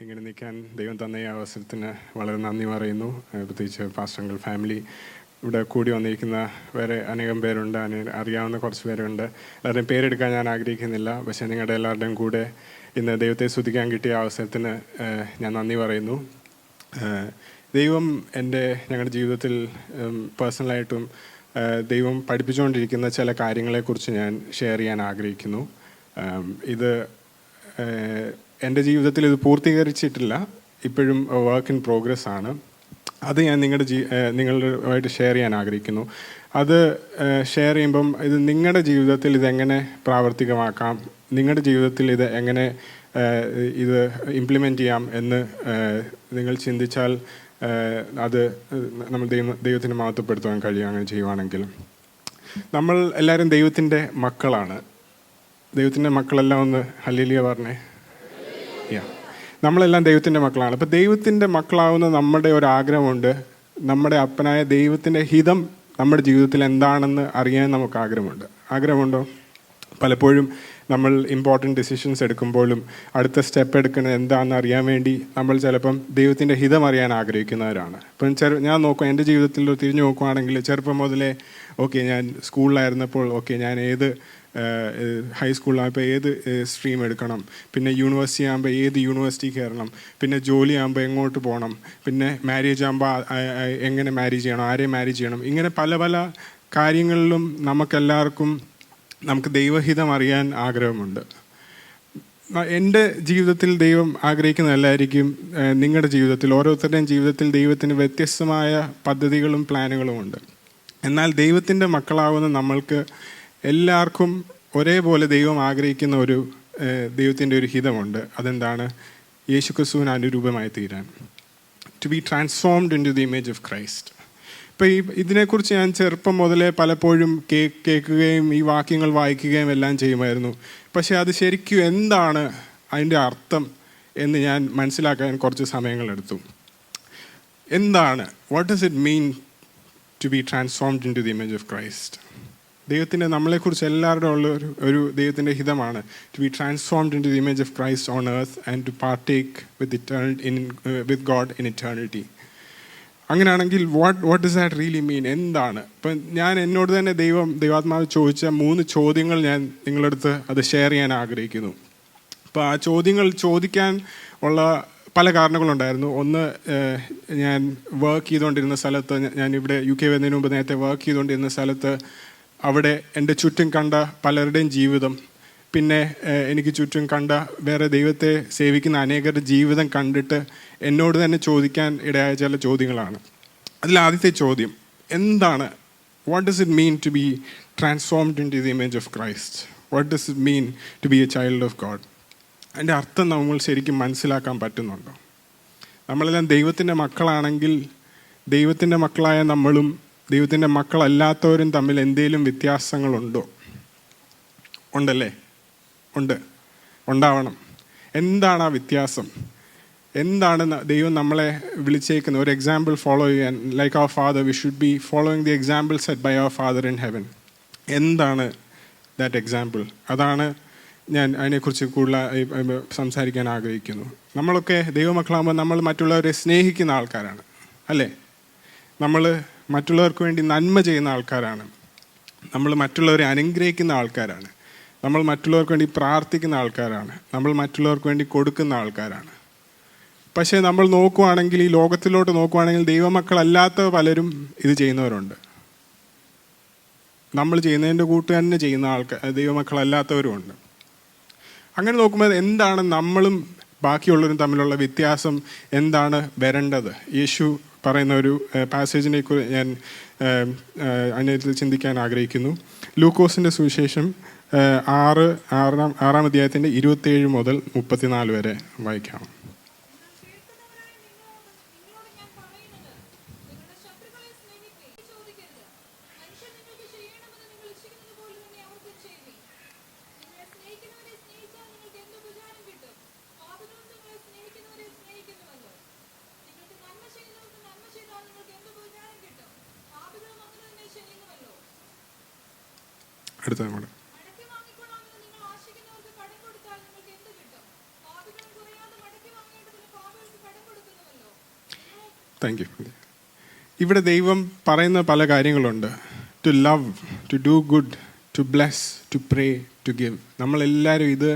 ഇങ്ങനെ നിൽക്കാൻ ദൈവം തന്ന ഈ അവസരത്തിന് വളരെ നന്ദി പറയുന്നു. പ്രത്യേകിച്ച് പാസ്റ്റർ ഫാമിലി, ഇവിടെ കൂടി വന്നിരിക്കുന്ന വേറെ അനേകം പേരുണ്ട്, അറിയാവുന്ന കുറച്ച് പേരുണ്ട്. എല്ലാവരുടെയും പേരെടുക്കാൻ ഞാൻ ആഗ്രഹിക്കുന്നില്ല. പക്ഷേ നിങ്ങളുടെ എല്ലാവരുടെയും കൂടെ ഇന്ന് ദൈവത്തെ സ്തുതിക്കാൻ കിട്ടിയ അവസരത്തിന് ഞാൻ നന്ദി പറയുന്നു. ദൈവം ഞങ്ങളുടെ ജീവിതത്തിൽ പേഴ്സണലായിട്ടും ദൈവം പഠിപ്പിച്ചുകൊണ്ടിരിക്കുന്ന ചില കാര്യങ്ങളെക്കുറിച്ച് ഞാൻ ഷെയർ ചെയ്യാൻ ആഗ്രഹിക്കുന്നു. ഇത് എൻ്റെ ജീവിതത്തിൽ ഇത് പൂർത്തീകരിച്ചിട്ടില്ല, ഇപ്പോഴും വർക്ക് ഇൻ പ്രോഗ്രസ് ആണ്. അത് ഞാൻ നിങ്ങളുമായിട്ട് ഷെയർ ചെയ്യാൻ ആഗ്രഹിക്കുന്നു. അത് ഷെയർ ചെയ്യുമ്പം ഇത് നിങ്ങളുടെ ജീവിതത്തിൽ ഇതെങ്ങനെ പ്രാവർത്തികമാക്കാം, നിങ്ങളുടെ ജീവിതത്തിൽ ഇത് എങ്ങനെ ഇത് ഇംപ്ലിമെൻ്റ് ചെയ്യാം എന്ന് നിങ്ങൾ ചിന്തിച്ചാൽ അത് നമ്മൾ ദൈവത്തിന് മഹത്വപ്പെടുത്താൻ കഴിയും. അങ്ങനെ ചെയ്യുവാണെങ്കിൽ നമ്മൾ എല്ലാവരും ദൈവത്തിൻ്റെ മക്കളാണ്. ദൈവത്തിൻ്റെ മക്കളെല്ലാം ഒന്ന് ഹല്ലേലൂയ പറഞ്ഞേ. നമ്മളെല്ലാം ദൈവത്തിൻ്റെ മക്കളാണ്. അപ്പോൾ ദൈവത്തിൻ്റെ മക്കളാവുന്ന നമ്മുടെ ഒരു ആഗ്രഹമുണ്ട്. നമ്മുടെ അപ്പനായ ദൈവത്തിൻ്റെ ഹിതം നമ്മുടെ ജീവിതത്തിൽ എന്താണെന്ന് അറിയാൻ നമുക്ക് ആഗ്രഹമുണ്ടോ? പലപ്പോഴും നമ്മൾ ഇമ്പോർട്ടൻറ്റ് ഡിസിഷൻസ് എടുക്കുമ്പോഴും അടുത്ത സ്റ്റെപ്പ് എടുക്കുന്നത് എന്താണെന്ന് അറിയാൻ വേണ്ടി നമ്മൾ ചിലപ്പം ദൈവത്തിൻ്റെ ഹിതം അറിയാൻ ആഗ്രഹിക്കുന്നവരാണ്. ഇപ്പം ഞാൻ നോക്കും, എൻ്റെ ജീവിതത്തിൽ തിരിഞ്ഞു നോക്കുകയാണെങ്കിൽ ചെറുപ്പം മുതലേ ഞാൻ സ്കൂളിലായിരുന്നപ്പോൾ ഞാൻ ഏത് ഹൈസ്കൂളിലാകുമ്പോൾ ഏത് സ്ട്രീം എടുക്കണം, പിന്നെ യൂണിവേഴ്സിറ്റി ആകുമ്പോൾ ഏത് യൂണിവേഴ്സിറ്റി കയറണം, പിന്നെ ജോലി ആകുമ്പോൾ എങ്ങോട്ട് പോകണം, പിന്നെ മാരേജ് ആകുമ്പോൾ എങ്ങനെ മാരേജ് ചെയ്യണം, ആരെ മാരേജ് ചെയ്യണം, ഇങ്ങനെ പല പല കാര്യങ്ങളിലും നമുക്ക് ദൈവഹിതം അറിയാൻ ആഗ്രഹമുണ്ട്. എൻ്റെ ജീവിതത്തിൽ ദൈവം ആഗ്രഹിക്കുന്നതല്ലായിരിക്കും നിങ്ങളുടെ ജീവിതത്തിൽ. ഓരോരുത്തരുടെയും ജീവിതത്തിൽ ദൈവത്തിന് വ്യത്യസ്തമായ പദ്ധതികളും പ്ലാനുകളും ഉണ്ട്. എന്നാൽ ദൈവത്തിൻ്റെ മക്കളാവുന്ന നമ്മൾക്ക് എല്ലാവർക്കും ഒരേപോലെ ദൈവം ആഗ്രഹിക്കുന്ന ദൈവത്തിൻ്റെ ഒരു ഹിതമുണ്ട്. അതെന്താണ്? യേശുക്രിസ്തുവിന് അനുരൂപമായി തീരാൻ, to be transformed into the image of Christ. ഇപ്പോൾ ഇതിനെക്കുറിച്ച് ഞാൻ ചെറുപ്പം മുതലേ പലപ്പോഴും കേൾക്കുകയും ഈ വാക്യങ്ങൾ വായിക്കുകയും എല്ലാം ചെയ്യുമായിരുന്നു. പക്ഷേ അത് ശരിക്കും എന്താണ് അതിൻ്റെ അർത്ഥം എന്ന് ഞാൻ മനസ്സിലാക്കാൻ കുറച്ച് സമയങ്ങളെടുത്തു. എന്താണ്, what does it mean to be transformed into the image of Christ? ദൈവത്തിൻ്റെ നമ്മളെക്കുറിച്ച് എല്ലാവരുടെ ഉള്ള ഒരു ദൈവത്തിൻ്റെ ഹിതമാണ് to be transformed into the image of Christ on earth and to partake with God in eternity. അങ്ങനെയാണെങ്കിൽ what does that really mean? എന്താണ്? ഇപ്പം ഞാൻ എന്നോട് തന്നെ ദൈവാത്മാവ് ചോദിച്ച 3 ചോദ്യങ്ങൾ ഞാൻ നിങ്ങളടുത്ത് അത് ഷെയർ ചെയ്യാൻ ആഗ്രഹിക്കുന്നു. അപ്പോൾ ആ ചോദ്യങ്ങൾ ചോദിക്കാൻ ഉള്ള പല കാരണങ്ങളുണ്ടായിരുന്നു. ഒന്ന്, ഞാൻ വർക്ക് ചെയ്തുകൊണ്ടിരുന്ന സ്ഥലത്ത്, ഞാനിവിടെ UK വരുന്നതിന് മുമ്പ് നേരത്തെ വർക്ക് ചെയ്തുകൊണ്ടിരുന്ന സ്ഥലത്ത് അവിടെ എൻ്റെ ചുറ്റും കണ്ട പലരുടെയും ജീവിതം, പിന്നെ എനിക്ക് ചുറ്റും കണ്ട വേറെ ദൈവത്തെ സേവിക്കുന്ന അനേകരുടെ ജീവിതം കണ്ടിട്ട് എന്നോട് തന്നെ ചോദിക്കാൻ ഇടയായ ചില ചോദ്യങ്ങളാണ്. അതിൽ ആദ്യത്തെ ചോദ്യം എന്താണ്? What does it mean to be transformed into the image of Christ? What does it mean to be a child of God? അതിൻ്റെ അർത്ഥം നമ്മൾ ശരിക്കും മനസ്സിലാക്കാൻ പറ്റുന്നുണ്ടോ? നമ്മളെല്ലാം ദൈവത്തിൻ്റെ മക്കളാണെങ്കിൽ ദൈവത്തിൻ്റെ മക്കളായ നമ്മളും ദൈവത്തിൻ്റെ മക്കളല്ലാത്തവരും തമ്മിൽ എന്തെങ്കിലും വ്യത്യാസങ്ങളുണ്ടോ? ഉണ്ടല്ലേ? ഉണ്ടാവണം. എന്താണ് ആ വ്യത്യാസം? എന്താണ് ദൈവം നമ്മളെ വിളിച്ചേക്കുന്നത്? ഒരു എക്സാമ്പിൾ ഫോളോ ചെയ്യാൻ, ലൈക്ക് അവർ father, we should be following the example set by അവർ ഫാദർ ഇൻ ഹെവൻ. എന്താണ് ദാറ്റ് എക്സാമ്പിൾ? അതാണ് ഞാൻ അതിനെക്കുറിച്ച് കൂടുതൽ സംസാരിക്കാൻ ആഗ്രഹിക്കുന്നു. നമ്മളൊക്കെ ദൈവമക്കളാകുമ്പോൾ നമ്മൾ മറ്റുള്ളവരെ സ്നേഹിക്കുന്ന ആൾക്കാരാണ്, അല്ലേ? നമ്മൾ മറ്റുള്ളവർക്ക് വേണ്ടി നന്മ ചെയ്യുന്ന ആൾക്കാരാണ്. നമ്മൾ മറ്റുള്ളവരെ അനുഗ്രഹിക്കുന്ന ആൾക്കാരാണ്. നമ്മൾ മറ്റുള്ളവർക്ക് വേണ്ടി പ്രാർത്ഥിക്കുന്ന ആൾക്കാരാണ്. നമ്മൾ മറ്റുള്ളവർക്ക് വേണ്ടി കൊടുക്കുന്ന ആൾക്കാരാണ്. പക്ഷേ നമ്മൾ നോക്കുവാണെങ്കിൽ, ഈ ലോകത്തിലോട്ട് നോക്കുവാണെങ്കിൽ, ദൈവമക്കളല്ലാത്ത പലരും ഇത് ചെയ്യുന്നവരുണ്ട്. നമ്മൾ ചെയ്യുന്നതിൻ്റെ കൂട്ട് തന്നെ ചെയ്യുന്ന ദൈവമക്കളല്ലാത്തവരുമുണ്ട്. അങ്ങനെ നോക്കുമ്പോൾ എന്താണ് നമ്മളും ബാക്കിയുള്ളവരും തമ്മിലുള്ള വ്യത്യാസം? എന്താണ് വരേണ്ടത്? യേശു പറയുന്ന ഒരു പാസേജിനെ ഞാൻ അതിനെക്കുറിച്ച് ചിന്തിക്കാൻ ആഗ്രഹിക്കുന്നു. ലൂക്കോസിൻ്റെ സുവിശേഷം 6-ാം അധ്യായത്തിൻ്റെ 27 മുതൽ 34 വരെ വായിക്കാം. അടുത്ത നമ്മുടെ താങ്ക് യു. ഇവിടെ ദൈവം പറയുന്ന പല കാര്യങ്ങളുണ്ട്. To love, to do good, to bless, to pray, to give. നമ്മളെല്ലാവരും ഇത്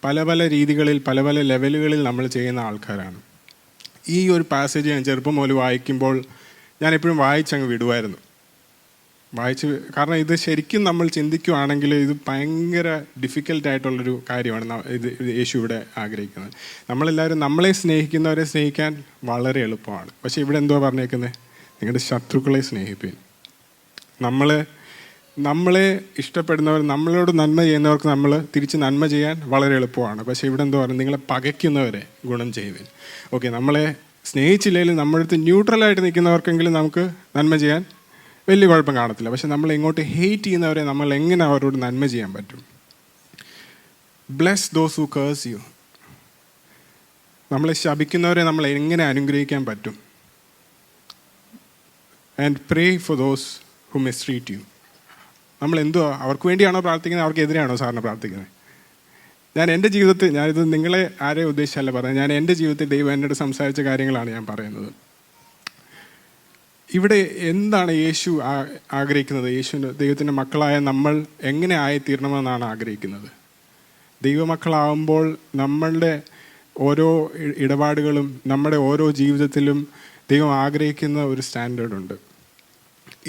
പല പല രീതികളിൽ പല പല ലെവലുകളിൽ നമ്മൾ ചെയ്യുന്ന ആൾക്കാരാണ്. ഈ ഒരു പാസേജ് ഞാൻ ചെറുപ്പം മുതൽ വായിക്കുമ്പോൾ ഞാൻ എപ്പോഴും വായിച്ചങ്ങ് വിടുമായിരുന്നു. കാരണം ഇത് ശരിക്കും നമ്മൾ ചിന്തിക്കുകയാണെങ്കിൽ ഇത് ഭയങ്കര ഡിഫിക്കൽട്ടായിട്ടുള്ളൊരു കാര്യമാണ്. ഇത് യേശു ഇവിടെ ആഗ്രഹിക്കുന്നത്. നമ്മളെല്ലാവരും നമ്മളെ സ്നേഹിക്കുന്നവരെ സ്നേഹിക്കാൻ വളരെ എളുപ്പമാണ്. പക്ഷേ ഇവിടെ എന്തോ പറഞ്ഞേക്കുന്നത്, നിങ്ങളുടെ ശത്രുക്കളെ സ്നേഹിപ്പിൻ. നമ്മളെ ഇഷ്ടപ്പെടുന്നവർ, നമ്മളോട് നന്മ ചെയ്യുന്നവർക്ക് നമ്മൾ തിരിച്ച് നന്മ ചെയ്യാൻ വളരെ എളുപ്പമാണ്. പക്ഷേ ഇവിടെ എന്തോ പറയുന്നത്, നിങ്ങളെ പകയ്ക്കുന്നവരെ ഗുണം ചെയ്യുവിൻ. ഓക്കെ, നമ്മളെ സ്നേഹിച്ചില്ലെങ്കിലും നമ്മുടെ അടുത്ത് ന്യൂട്രലായിട്ട് നിൽക്കുന്നവർക്കെങ്കിലും നമുക്ക് നന്മ ചെയ്യാൻ വലിയ കുഴപ്പം കാണത്തില്ല. പക്ഷെ നമ്മൾ ഇങ്ങോട്ട് ഹെയ്റ്റ് ചെയ്യുന്നവരെ നമ്മൾ എങ്ങനെ അവരോട് നന്മ ചെയ്യാൻ പറ്റും? Bless those who curse you. നമ്മളെ ശപിക്കുന്നവരെ നമ്മൾ എങ്ങനെ അനുഗ്രഹിക്കാൻ പറ്റും? And pray for those who mistreat you. നമ്മൾ എന്തുവാ അവർക്ക് വേണ്ടിയാണോ പ്രാർത്ഥിക്കുന്നത്, അവർക്കെതിരെയാണോ സാറിന് പ്രാർത്ഥിക്കുന്നത്? ഞാൻ എൻ്റെ ജീവിതത്തിൽ, ഞാനിത് നിങ്ങളെ ആരെയും ഉദ്ദേശിച്ചല്ല പറയുന്നത്, ഞാൻ എൻ്റെ ജീവിതത്തിൽ ദൈവം എന്നോട് സംസാരിച്ച കാര്യങ്ങളാണ് ഞാൻ പറയുന്നത്. ഇവിടെ എന്താണ് യേശു ആഗ്രഹിക്കുന്നത്? ദൈവത്തിൻ്റെ മക്കളായ നമ്മൾ എങ്ങനെ ആയിത്തീരണമെന്നാണ് ആഗ്രഹിക്കുന്നത്? ദൈവമക്കളാവുമ്പോൾ നമ്മളുടെ ഓരോ ഇടപാടുകളും നമ്മുടെ ഓരോ ജീവിതത്തിലും ദൈവം ആഗ്രഹിക്കുന്ന ഒരു സ്റ്റാൻഡേർഡുണ്ട്.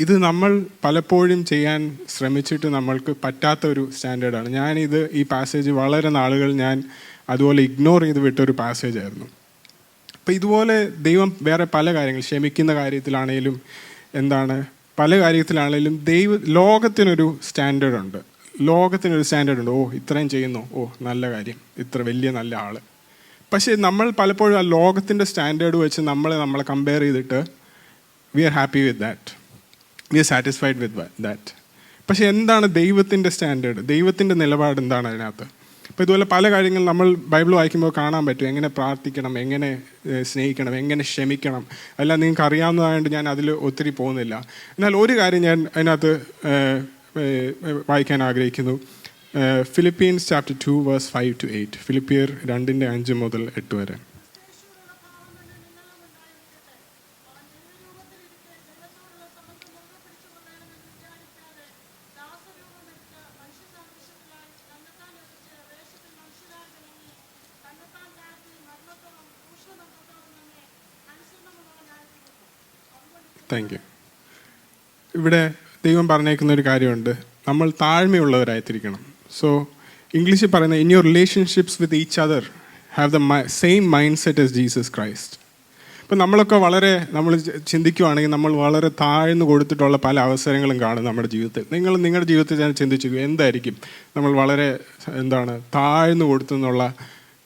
ഇത് നമ്മൾ പലപ്പോഴും ചെയ്യാൻ ശ്രമിച്ചിട്ട് നമ്മൾക്ക് പറ്റാത്ത ഒരു സ്റ്റാൻഡേർഡാണ്. ഈ പാസേജ് വളരെ നാളുകൾ ഞാൻ അതുപോലെ ഇഗ്നോർ ചെയ്ത് വിട്ടൊരു പാസേജായിരുന്നു. അപ്പോൾ ഇതുപോലെ ദൈവം വേറെ പല കാര്യങ്ങൾ, ക്ഷമിക്കുന്ന കാര്യത്തിലാണേലും പല കാര്യത്തിലാണേലും ലോകത്തിനൊരു സ്റ്റാൻഡേർഡുണ്ട്. ഓ ഇത്രയും ചെയ്യുന്നു, ഓ നല്ല കാര്യം, ഇത്ര വലിയ നല്ല ആൾ. പക്ഷേ നമ്മൾ പലപ്പോഴും ആ ലോകത്തിൻ്റെ സ്റ്റാൻഡേർഡ് വെച്ച് നമ്മളെ കമ്പയർ ചെയ്തിട്ട് we are happy with that, we are satisfied with that. പക്ഷേ എന്താണ് ദൈവത്തിൻ്റെ സ്റ്റാൻഡേർഡ്? ദൈവത്തിൻ്റെ നിലപാട് എന്താണ് അതിനകത്ത്? അപ്പോൾ ഇതുപോലെ പല കാര്യങ്ങൾ നമ്മൾ ബൈബിൾ വായിക്കുമ്പോൾ കാണാൻ പറ്റും. എങ്ങനെ പ്രാർത്ഥിക്കണം, എങ്ങനെ സ്നേഹിക്കണം, എങ്ങനെ ക്ഷമിക്കണം, എല്ലാം നിങ്ങൾക്ക് അറിയാവുന്നതായതുകൊണ്ട് ഞാൻ അതിൽ ഒത്തിരി പോകുന്നില്ല. എന്നാൽ ഒരു കാര്യം ഞാൻ അതിനകത്ത് വായിക്കാൻ ആഗ്രഹിക്കുന്നു. Philippines chapter 2 verse 5-8. ഫിലിപ്പിയർ 2:5 മുതൽ 8 വരെ. Thank you. ഇവിടെ ദൈവം പറഞ്ഞേക്കുന്ന ഒരു കാര്യമുണ്ട്, നമ്മൾ താഴ്മയുള്ളവരായിത്തിരിക്കണം. സോ ഇംഗ്ലീഷിൽ പറയുന്നത്, in your relationships with each other have the same mindset as Jesus Christ. ഇപ്പം നമ്മളൊക്കെ നമ്മൾ ചിന്തിക്കുകയാണെങ്കിൽ നമ്മൾ വളരെ താഴ്ന്നു കൊടുത്തിട്ടുള്ള പല അവസരങ്ങളും കാണും നമ്മുടെ ജീവിതത്തിൽ. നിങ്ങളുടെ ജീവിതത്തിൽ ഞാൻ ചിന്തിച്ചു എന്തായിരിക്കും നമ്മൾ വളരെ താഴ്ന്നു കൊടുത്തെന്നുള്ള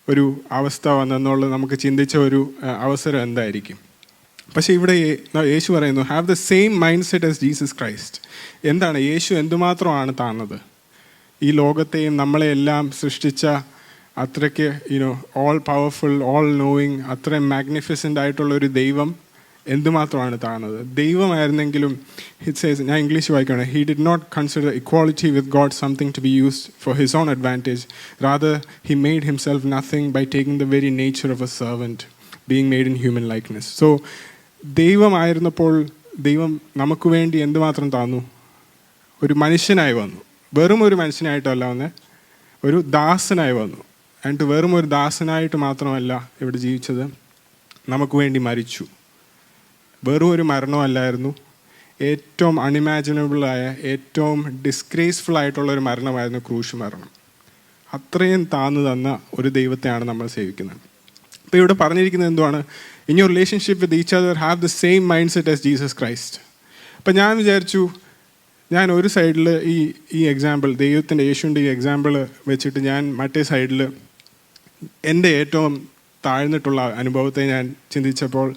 ഒരു അവസ്ഥ വന്നെന്നുള്ളത് നമുക്ക് ചിന്തിച്ച ഒരു അവസരം എന്തായിരിക്കും? പക്ഷേ ഇവിടെ യേശു പറയുന്നു, have the same mindset as Jesus Christ. യേശു എന്തുമാത്രമാണ് താഴ്ന്നത്? ഈ ലോകത്തെയും നമ്മളെയെല്ലാം സൃഷ്ടിച്ച അത്രയ്ക്ക് ഓൾ പവർഫുൾ, ഓൾ നോയിങ്, അത്രയും മാഗ്നിഫിസൻ്റ് ആയിട്ടുള്ളൊരു ദൈവം എന്തുമാത്രമാണ് താഴ്ന്നത്? ദൈവമായിരുന്നെങ്കിലും ഞാൻ ഇംഗ്ലീഷ് വായിക്കുകയാണ്, he did not consider equality with God something to be used for his own advantage, rather he made himself nothing by taking the very nature of a servant being made in human likeness. So ദൈവമായിരുന്നപ്പോൾ ദൈവം നമുക്ക് വേണ്ടി എന്തുമാത്രം താന്നു? ഒരു മനുഷ്യനായി വന്നു. വെറും ഒരു മനുഷ്യനായിട്ടല്ല ഒരു ദാസനായി വന്നു. എന്നിട്ട് വെറും ഒരു ദാസനായിട്ട് മാത്രമല്ല ഇവിടെ ജീവിച്ചത്, നമുക്ക് വേണ്ടി മരിച്ചു. വെറും ഒരു മരണമല്ലായിരുന്നു, ഏറ്റവും അൺഇമാജിനബിളായ, ഏറ്റവും ഡിസ്ഗ്രേസ്ഫുൾ ആയിട്ടുള്ളൊരു മരണമായിരുന്നു ക്രൂശ് മരണം. അത്രയും താന്നു തന്ന ഒരു ദൈവത്തെയാണ് നമ്മൾ സേവിക്കുന്നത്. അപ്പോൾ ഇവിടെ പറഞ്ഞിരിക്കുന്നത് എന്തുവാണ്? In your relationship with each other have the same mindset as Jesus Christ. അപ്പം ഞാൻ വിചാരിച്ചു, ഞാൻ ഒരു സൈഡിൽ ഈ എക്സാമ്പിൾ, യേശുവിൻ്റെ ഈ എക്സാമ്പിൾ വെച്ചിട്ട് ഞാൻ മറ്റേ സൈഡിൽ എൻ്റെ ഏറ്റവും താഴ്ന്നിട്ടുള്ള അനുഭവത്തെ ഞാൻ ചിന്തിച്ചപ്പോൾ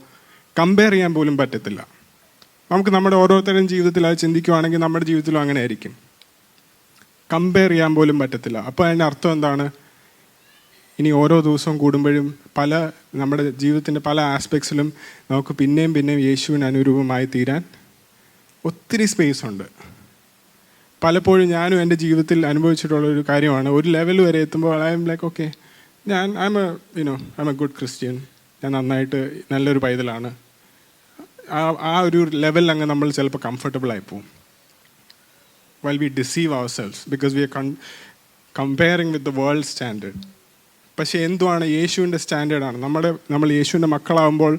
കമ്പയർ ചെയ്യാൻ പോലും പറ്റത്തില്ല. നമുക്ക് നമ്മുടെ ഓരോരുത്തരുടെയും ജീവിതത്തിൽ അത് ചിന്തിക്കുവാണെങ്കിൽ നമ്മുടെ ജീവിതത്തിലും അങ്ങനെ ആയിരിക്കും. കമ്പയർ ചെയ്യാൻ പോലും പറ്റത്തില്ല. അപ്പോൾ അതിൻ്റെ അർത്ഥം എന്താണ്? ഇനി ഓരോ ദിവസവും കൂടുമ്പോഴും നമ്മുടെ ജീവിതത്തിൻ്റെ പല ആസ്പെക്ട്സിലും നമുക്ക് പിന്നെയും യേശുവിന് അനുരൂപമായി തീരാൻ ഒത്തിരി സ്പേസ് ഉണ്ട്. പലപ്പോഴും ഞാനും എൻ്റെ ജീവിതത്തിൽ അനുഭവിച്ചിട്ടുള്ളൊരു കാര്യമാണ്, ഒരു ലെവൽ വരെ എത്തുമ്പോൾ I M like okay, I M A good Christian, ഞാൻ നന്നായിട്ട് നല്ലൊരു പൈതലാണ്, ആ ഒരു ലെവലിൽ അങ്ങ് നമ്മൾ ചിലപ്പോൾ കംഫർട്ടബിൾ ആയി പോകും. while we deceive ourselves because we are comparing with the world standard. പക്ഷേ എന്തുവാണ് യേശുവിൻ്റെ സ്റ്റാൻഡേർഡാണ്. നമ്മൾ യേശുവിൻ്റെ മക്കളാകുമ്പോൾ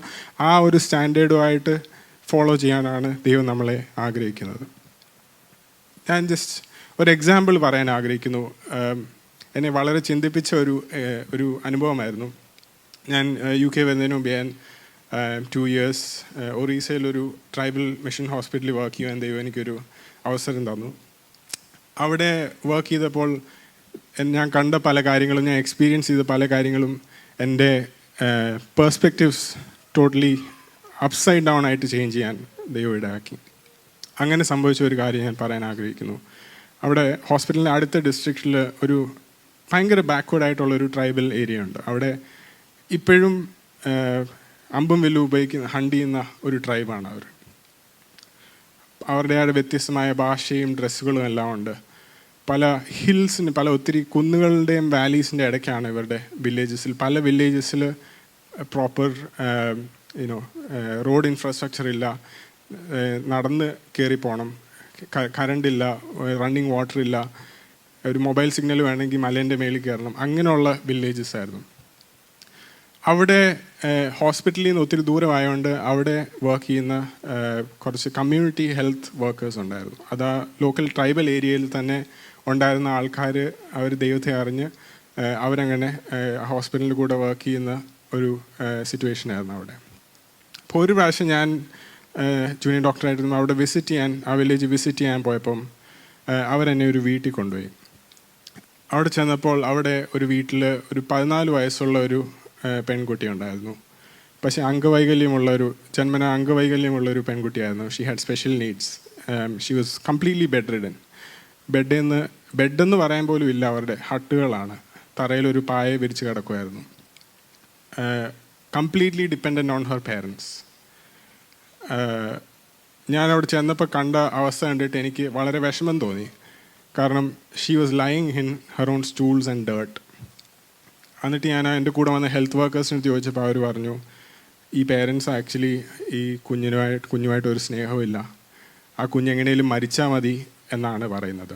ആ ഒരു സ്റ്റാൻഡേർഡുമായിട്ട് ഫോളോ ചെയ്യാനാണ് ദൈവം നമ്മളെ ആഗ്രഹിക്കുന്നത്. ഞാൻ ജസ്റ്റ് ഒരു എക്സാമ്പിൾ പറയാൻ ആഗ്രഹിക്കുന്നു. എന്നെ വളരെ ചിന്തിപ്പിച്ച ഒരു അനുഭവമായിരുന്നു. ഞാൻ UK വരുന്നതിന് മുമ്പ് ഞാൻ 2 years ഒറീസയിലൊരു ട്രൈബൽ മിഷൻ ഹോസ്പിറ്റലിൽ വർക്ക് ചെയ്യാൻ ദൈവം എനിക്കൊരു അവസരം തന്നു. അവിടെ വർക്ക് ചെയ്തപ്പോൾ ഞാൻ കണ്ട പല കാര്യങ്ങളും, ഞാൻ എക്സ്പീരിയൻസ് ചെയ്ത പല കാര്യങ്ങളും എൻ്റെ പേഴ്സ്പെക്റ്റീവ്സ് ടോട്ടലി അപ്സൈഡ് ഡൗൺ ആയിട്ട് ചേഞ്ച് ചെയ്യാൻ ദൈവം ഇടയാക്കി. അങ്ങനെ സംഭവിച്ച ഒരു കാര്യം ഞാൻ പറയാൻ ആഗ്രഹിക്കുന്നു. അവിടെ ഹോസ്പിറ്റലിൻ്റെ അടുത്ത ഡിസ്ട്രിക്റ്റിൽ ഒരു ഭയങ്കര ബാക്ക്വേർഡായിട്ടുള്ളൊരു ട്രൈബൽ ഏരിയ ഉണ്ട്. അവിടെ ഇപ്പോഴും അമ്പും വില്ലും ഹണ്ട് ചെയ്യുന്ന ഒരു ട്രൈബാണ് അവർ. അവരുടെ വ്യത്യസ്തമായ ഭാഷയും ഡ്രസ്സുകളും എല്ലാം ഉണ്ട്. പല ഹിൽസിന്, ഒത്തിരി കുന്നുകളുടെയും വാലീസിൻ്റെ ഇടയ്ക്കാണ് ഇവരുടെ വില്ലേജസിൽ. പല വില്ലേജസിൽ പ്രോപ്പർ റോഡ് ഇൻഫ്രാസ്ട്രക്ചർ ഇല്ല, നടന്ന് കയറി പോകണം, കറണ്ടില്ല, റണ്ണിങ് വാട്ടർ ഇല്ല, ഒരു മൊബൈൽ സിഗ്നൽ വേണമെങ്കിൽ മലേൻ്റെ മേളിൽ കയറണം. അങ്ങനെയുള്ള വില്ലേജസ് ആയിരുന്നു. അവിടെ ഹോസ്പിറ്റലിൽ നിന്ന് ഒത്തിരി ദൂരമായതുകൊണ്ട് അവിടെ വർക്ക് ചെയ്യുന്ന കുറച്ച് കമ്മ്യൂണിറ്റി ഹെൽത്ത് വർക്കേഴ്സ് ഉണ്ടായിരുന്നു. അത് ആ ലോക്കൽ ട്രൈബൽ ഏരിയയിൽ തന്നെ ഉണ്ടായിരുന്ന ആൾക്കാർ, അവർ ദൈവത്തെ അറിഞ്ഞ് അവരങ്ങനെ ഹോസ്പിറ്റലിൽ കൂടെ വർക്ക് ചെയ്യുന്ന ഒരു സിറ്റുവേഷനായിരുന്നു അവിടെ. അപ്പോൾ ഒരു പ്രാവശ്യം ഞാൻ ജൂനിയർ ഡോക്ടറായിരുന്നു അവിടെ ആ വില്ലേജ് വിസിറ്റ് ചെയ്യാൻ പോയപ്പം അവരെന്നെ ഒരു വീട്ടിൽ കൊണ്ടുപോയി. അവിടെ ചെന്നപ്പോൾ അവിടെ ഒരു വീട്ടിൽ ഒരു 14 വയസ്സുള്ള ഒരു പെൺകുട്ടി ഉണ്ടായിരുന്നു. പക്ഷേ ജന്മന അംഗവൈകല്യമുള്ളൊരു പെൺകുട്ടിയായിരുന്നു. She had special needs. She was completely bedridden. ബെഡെന്ന് പറയാൻ പോലും ഇല്ല, അവരുടെ ഹട്ടുകളാണ്. തറയിലൊരു പായ വിരിച്ച് കിടക്കുമായിരുന്നു. Completely dependent on her parents. ഞാനവിടെ ചെന്നപ്പോൾ കണ്ട അവസ്ഥ കണ്ടിട്ട് എനിക്ക് വളരെ വിഷമം തോന്നി. കാരണം she was lying in her own stools and dirt. എന്നിട്ട് ഞാൻ എൻ്റെ കൂടെ വന്ന ഹെൽത്ത് വർക്കേഴ്സിന് ചോദിച്ചപ്പോൾ അവർ പറഞ്ഞു, ഈ പേരൻസ് ആക്ച്വലി ഈ കുഞ്ഞുമായിട്ട് ഒരു സ്നേഹമില്ല, ആ കുഞ്ഞെങ്ങനെയും മരിച്ചാൽ മതി എന്നാണ് പറയുന്നത്.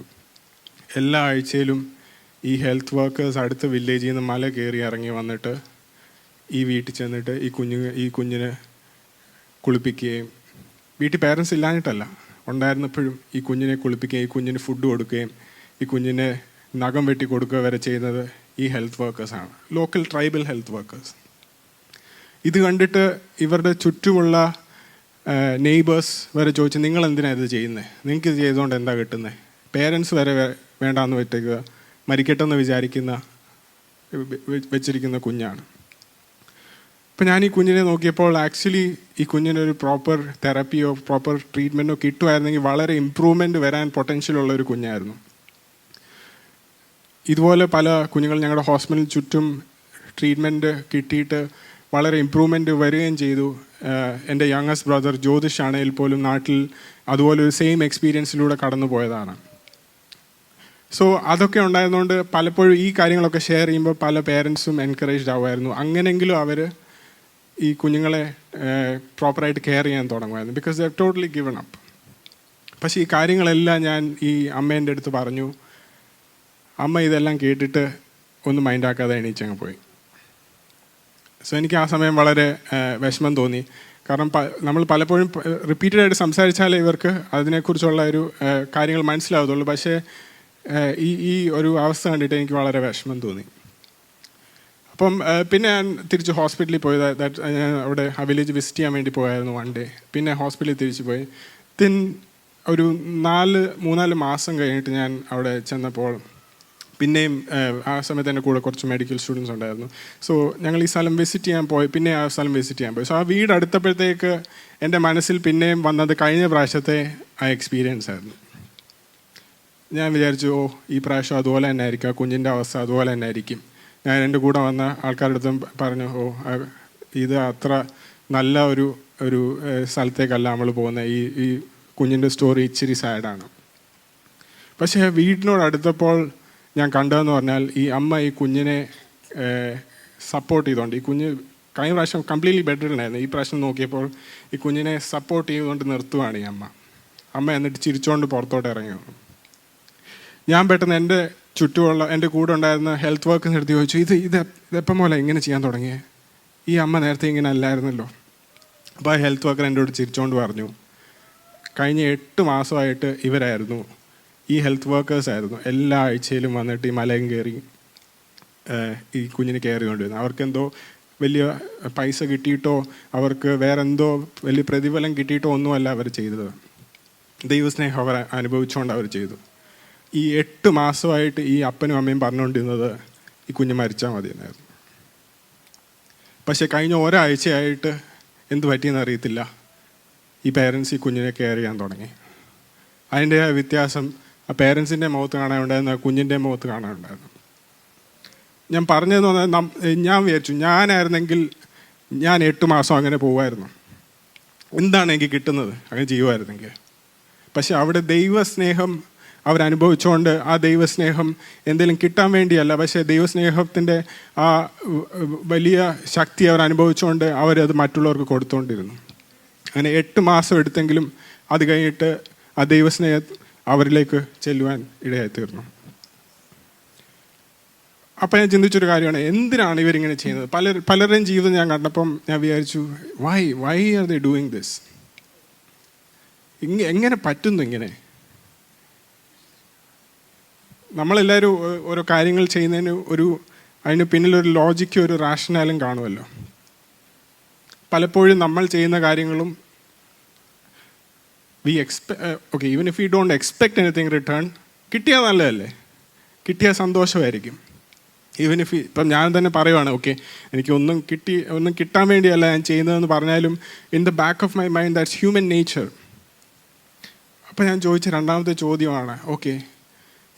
എല്ലാ ആഴ്ചയിലും ഈ ഹെൽത്ത് വർക്കേഴ്സ് അടുത്ത വില്ലേജിൽ നിന്ന് മല കയറി ഇറങ്ങി വന്നിട്ട് ഈ വീട്ടിൽ ചെന്നിട്ട് ഈ കുഞ്ഞിനെ കുളിപ്പിക്കുകയും, വീട്ടിൽ പേരൻസ് ഇല്ലാഞ്ഞിട്ടല്ല, ഉണ്ടായിരുന്നപ്പോഴും ഈ കുഞ്ഞിനെ കുളിപ്പിക്കുകയും ഈ കുഞ്ഞിന് ഫുഡ് കൊടുക്കുകയും ഈ കുഞ്ഞിനെ നഖം വെട്ടി കൊടുക്കുക വരെ ചെയ്യുന്നത് ഈ ഹെൽത്ത് വർക്കേഴ്സാണ്, ലോക്കൽ ട്രൈബൽ ഹെൽത്ത് വർക്കേഴ്സ്. ഇത് കണ്ടിട്ട് ഇവരുടെ ചുറ്റുമുള്ള നെയ്ബേഴ്സ് വരെ ചോദിച്ചു, നിങ്ങൾ എന്തിനാണ് ഇത് ചെയ്യുന്നത്? നിങ്ങൾക്ക് ഇത് ചെയ്തുകൊണ്ട് എന്താ കിട്ടുന്നത്? പേരൻസ് വരെ വേണ്ടാന്ന് വെച്ചേക്കുക, മരിക്കട്ടെന്ന് വെച്ചിരിക്കുന്ന കുഞ്ഞാണ്. അപ്പം ഞാൻ ഈ കുഞ്ഞിനെ നോക്കിയപ്പോൾ ആക്ച്വലി ഈ കുഞ്ഞിനൊരു പ്രോപ്പർ തെറപ്പിയോ പ്രോപ്പർ ട്രീറ്റ്മെൻറ്റോ കിട്ടുമായിരുന്നെങ്കിൽ വളരെ ഇമ്പ്രൂവ്മെൻറ്റ് വരാൻ പൊട്ടൻഷ്യലുള്ള ഒരു കുഞ്ഞായിരുന്നു. ഇതുപോലെ പല കുഞ്ഞുങ്ങൾ ഞങ്ങളുടെ ഹോസ്പിറ്റലിന് ചുറ്റും ട്രീറ്റ്മെൻറ്റ് കിട്ടിയിട്ട് വളരെ ഇമ്പ്രൂവ്മെൻറ്റ് വരികയും ചെയ്തു. എൻ്റെ യങ്ങസ്റ്റ് ബ്രദർ ജ്യോതിഷ് ആണെങ്കിൽ പോലും നാട്ടിൽ അതുപോലെ ഒരു സെയിം എക്സ്പീരിയൻസിലൂടെ കടന്നു പോയതാണ്. സോ അതൊക്കെ ഉണ്ടായിരുന്നുകൊണ്ട് പലപ്പോഴും ഈ കാര്യങ്ങളൊക്കെ ഷെയർ ചെയ്യുമ്പോൾ പല പേരൻസും എൻകറേജ്ഡ് ആവുമായിരുന്നു. അങ്ങനെയെങ്കിലും അവർ ഈ കുഞ്ഞുങ്ങളെ പ്രോപ്പറായിട്ട് കെയർ ചെയ്യാൻ തുടങ്ങുമായിരുന്നു. Because they have totally given up. പക്ഷേ ഈ കാര്യങ്ങളെല്ലാം ഞാൻ ഈ അമ്മേൻ്റെ അടുത്ത് പറഞ്ഞു. അമ്മ ഇതെല്ലാം കേട്ടിട്ട് ഒന്നും മൈൻഡാക്കാതെ എണീച്ചങ്ങ് പോയി. സോ എനിക്ക് ആ സമയം വളരെ വിഷമം തോന്നി. കാരണം നമ്മൾ പലപ്പോഴും റിപ്പീറ്റഡായിട്ട് സംസാരിച്ചാലേ ഇവർക്ക് അതിനെക്കുറിച്ചുള്ള ഒരു കാര്യങ്ങൾ മനസ്സിലാവത്തുള്ളൂ. പക്ഷേ ഈ ഒരു അവസ്ഥ കണ്ടിട്ട് എനിക്ക് വളരെ വിഷമം തോന്നി. അപ്പം പിന്നെ ഞാൻ തിരിച്ച് ഹോസ്പിറ്റലിൽ പോയത്. ഞാൻ അവിടെ ആ വില്ലേജ് വിസിറ്റ് ചെയ്യാൻ വേണ്ടി പോയായിരുന്നു 1 day. പിന്നെ ഹോസ്പിറ്റലിൽ തിരിച്ച് പോയി. ഒരു 3-4 മാസം കഴിഞ്ഞിട്ട് ഞാൻ അവിടെ ചെന്നപ്പോൾ പിന്നെയും ആ സമയത്ത് എൻ്റെ കൂടെ കുറച്ച് മെഡിക്കൽ സ്റ്റുഡൻസ് ഉണ്ടായിരുന്നു. സോ ഞങ്ങൾ ഈ സ്ഥലം വിസിറ്റ് ചെയ്യാൻ പോയി. പിന്നെ ആ സ്ഥലം വിസിറ്റ് ചെയ്യാൻ പോയി. സോ ആ വീട് അടുത്തപ്പോഴത്തേക്ക് എൻ്റെ മനസ്സിൽ പിന്നെയും വന്നത് കഴിഞ്ഞ പ്രാവശ്യത്തെ ആ എക്സ്പീരിയൻസ് ആയിരുന്നു. ഞാൻ വിചാരിച്ചു, ഈ പ്രാവശ്യം അതുപോലെ തന്നെ ആയിരിക്കും, ആ കുഞ്ഞിൻ്റെ അവസ്ഥ അതുപോലെ തന്നെ ആയിരിക്കും. ഞാൻ എൻ്റെ കൂടെ വന്ന ആൾക്കാരുടെ അടുത്തും പറഞ്ഞു, ഇത് അത്ര നല്ല ഒരു സ്ഥലത്തേക്കല്ല നമ്മൾ പോകുന്നത്, ഈ കുഞ്ഞിൻ്റെ സ്റ്റോറി ഇച്ചിരി സാഡാണ്. പക്ഷേ വീടിനോട് അടുത്തപ്പോൾ ഞാൻ കണ്ടതെന്ന് പറഞ്ഞാൽ ഈ അമ്മ ഈ കുഞ്ഞിനെ സപ്പോർട്ട് ചെയ്തുകൊണ്ട്, ഈ കുഞ്ഞ് കഴിഞ്ഞ പ്രാവശ്യം കംപ്ലീറ്റ്ലി ബെഡ്റിഡനായിരുന്നു. ഈ പ്രാവശ്യം നോക്കിയപ്പോൾ ഈ കുഞ്ഞിനെ സപ്പോർട്ട് ചെയ്തുകൊണ്ട് നിർത്തുവാണ് ഈ അമ്മ എന്നിട്ട് ചിരിച്ചുകൊണ്ട് പുറത്തോട്ട് ഇറങ്ങി വന്നു. ഞാൻ പെട്ടെന്ന് എൻ്റെ ചുറ്റുമുള്ള എൻ്റെ കൂടെ ഉണ്ടായിരുന്ന ഹെൽത്ത് വർക്കേഴ്സ് എടുത്ത് ചോദിച്ചു, ഇതെപ്പം പോലെ ഇങ്ങനെ ചെയ്യാൻ തുടങ്ങിയേ? ഈ അമ്മ നേരത്തെ ഇങ്ങനെ അല്ലായിരുന്നല്ലോ. അപ്പോൾ ആ ഹെൽത്ത് വർക്കർ എന്നോട് ചിരിച്ചുകൊണ്ട് പറഞ്ഞു, കഴിഞ്ഞ 8 മാസമായിട്ട് ഇവരായിരുന്നു, ഈ ഹെൽത്ത് വർക്കേഴ്സായിരുന്നു എല്ലാ ആഴ്ചയിലും വന്നിട്ട് ഈ മലയും കയറി ഈ കുഞ്ഞിന് കെയർ ചെയ്തുകൊണ്ടിരുന്നു. അവർക്കെന്തോ വലിയ പൈസ കിട്ടിയിട്ടോ അവർക്ക് വേറെന്തോ വലിയ പ്രതിഫലം കിട്ടിയിട്ടോ ഒന്നുമല്ല അവർ ചെയ്തത്. ദൈവസ്നേഹം അവർ അനുഭവിച്ചുകൊണ്ട് അവർ ചെയ്തു. ഈ 8 മാസമായിട്ട് ഈ അപ്പനും അമ്മയും പറഞ്ഞുകൊണ്ടിരുന്നത് ഈ കുഞ്ഞ് മരിച്ചാൽ മതി എന്നായിരുന്നു. പക്ഷേ കഴിഞ്ഞ ഒരാഴ്ചയായിട്ട് എന്ത് പറ്റിയെന്ന് അറിയത്തില്ല, ഈ പേരൻസ് ഈ കുഞ്ഞിനെ കെയർ ചെയ്യാൻ തുടങ്ങി. അതിൻ്റെ വ്യത്യാസം ആ പേരൻസിൻ്റെ മുഖത്ത് കാണാനുണ്ടായിരുന്നു, ആ കുഞ്ഞിൻ്റെ മുഖത്ത് കാണാനുണ്ടായിരുന്നു. ഞാൻ പറഞ്ഞതെന്ന് പറഞ്ഞാൽ, ഞാൻ വിചാരിച്ചു ഞാനായിരുന്നെങ്കിൽ ഞാൻ 8 മാസം അങ്ങനെ പോകുമായിരുന്നു. എന്താണ് എനിക്ക് കിട്ടുന്നത് അങ്ങനെ ചെയ്യുമായിരുന്നെങ്കിൽ? പക്ഷെ അവിടെ ദൈവസ്നേഹം അവരനുഭവിച്ചുകൊണ്ട് ആ ദൈവസ്നേഹം എന്തെങ്കിലും കിട്ടാൻ വേണ്ടിയല്ല, പക്ഷേ ദൈവസ്നേഹത്തിൻ്റെ ആ വലിയ ശക്തി അവർ അനുഭവിച്ചുകൊണ്ട് അവരത് മറ്റുള്ളവർക്ക് കൊടുത്തുകൊണ്ടിരുന്നു. അങ്ങനെ 8 മാസം എടുത്തെങ്കിലും അത് കഴിഞ്ഞിട്ട് ആ ദൈവസ്നേഹം അവരിലേക്ക് ചെല്ലുവാൻ ഇടയായിത്തീർന്നു. അപ്പം ഞാൻ ചിന്തിച്ചൊരു കാര്യമാണ്, എന്തിനാണ് ഇവരിങ്ങനെ ചെയ്യുന്നത്? പലരുടെയും ജീവിതം ഞാൻ കണ്ടപ്പം ഞാൻ വിചാരിച്ചു, why are they doing this? എങ്ങനെ പറ്റുന്നു ഇങ്ങനെ? നമ്മളെല്ലാവരും ഓരോ കാര്യങ്ങൾ ചെയ്യുന്നതിന് അതിന് പിന്നിലൊരു ലോജിക്കും ഒരു റാഷണാലും കാണുമല്ലോ. പലപ്പോഴും നമ്മൾ ചെയ്യുന്ന കാര്യങ്ങളും even if you don't expect anything return, കിട്ടിയാൽ നല്ലതല്ലേ? കിട്ടിയാൽ സന്തോഷമായിരിക്കും. ഈവൻ ഇപ്പം ഞാൻ തന്നെ പറയുവാണ്, എനിക്ക് ഒന്നും കിട്ടാൻ വേണ്ടിയല്ല ഞാൻ ചെയ്യുന്നതെന്ന് പറഞ്ഞാലും in the back of my mind that's human nature. അപ്പം ഞാൻ ചോദിച്ച രണ്ടാമത്തെ ചോദ്യമാണ്,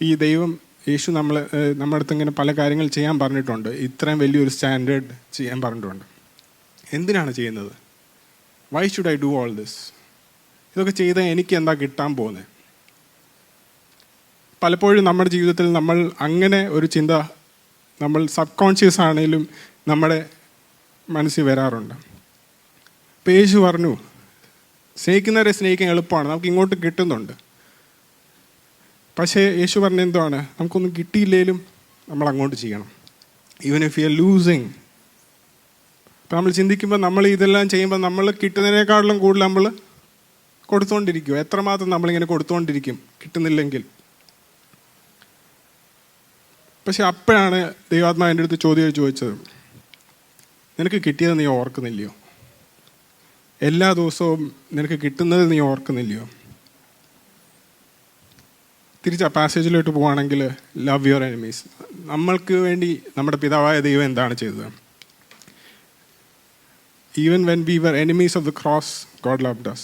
ഈ ദൈവം യേശു നമ്മുടെ അടുത്ത് ഇങ്ങനെ പല കാര്യങ്ങൾ ചെയ്യാൻ പറഞ്ഞിട്ടുണ്ട്, ഇത്രയും വലിയൊരു സ്റ്റാൻഡേർഡ് ചെയ്യാൻ പറഞ്ഞിട്ടുണ്ട്, എന്തിനാണ് ചെയ്യുന്നത്? Why should I do all this? ഇതൊക്കെ ചെയ്താൽ എനിക്ക് എന്താ കിട്ടാൻ പോകുന്നത്? പലപ്പോഴും നമ്മുടെ ജീവിതത്തിൽ നമ്മൾ അങ്ങനെ ഒരു ചിന്ത നമ്മൾ സബ് കോൺഷ്യസ് ആണെങ്കിലും നമ്മുടെ മനസ്സിൽ വരാറുണ്ട്. അപ്പോൾ യേശു പറഞ്ഞു, സ്നേഹിക്കുന്നവരെ സ്നേഹിക്കാൻ എളുപ്പമാണ്, നമുക്ക് ഇങ്ങോട്ട് കിട്ടുന്നുണ്ട്. പക്ഷേ യേശു പറഞ്ഞ എന്താണ്, നമുക്കൊന്നും കിട്ടിയില്ലെങ്കിലും നമ്മൾ അങ്ങോട്ട് ചെയ്യണം, even if you are losing. അപ്പം നമ്മൾ ചിന്തിക്കുമ്പോൾ നമ്മൾ ഇതെല്ലാം ചെയ്യുമ്പോൾ നമ്മൾ കിട്ടുന്നതിനേക്കാളും കൂടുതൽ നമ്മൾ കൊടുത്തുകൊണ്ടിരിക്കും. എത്രമാത്രം നമ്മളിങ്ങനെ കൊടുത്തുകൊണ്ടിരിക്കും കിട്ടുന്നില്ലെങ്കിൽ? പക്ഷെ അപ്പോഴാണ് ദൈവാത്മാവ് എൻ്റെ അടുത്ത് ചോദിച്ചത്, നിനക്ക് കിട്ടിയത് നീ ഓർക്കുന്നില്ലയോ? എല്ലാ ദിവസവും നിനക്ക് കിട്ടുന്നത് നീ ഓർക്കുന്നില്ലയോ? തിരിച്ച് ആ പാസേജിലോട്ട് പോവുകയാണെങ്കിൽ, ലവ് യുവർ എനിമീസ്. നമ്മൾക്ക് വേണ്ടി നമ്മുടെ പിതാവായ ദൈവം എന്താണ് ചെയ്തത്? Even when we were enemies of the cross, God loved us.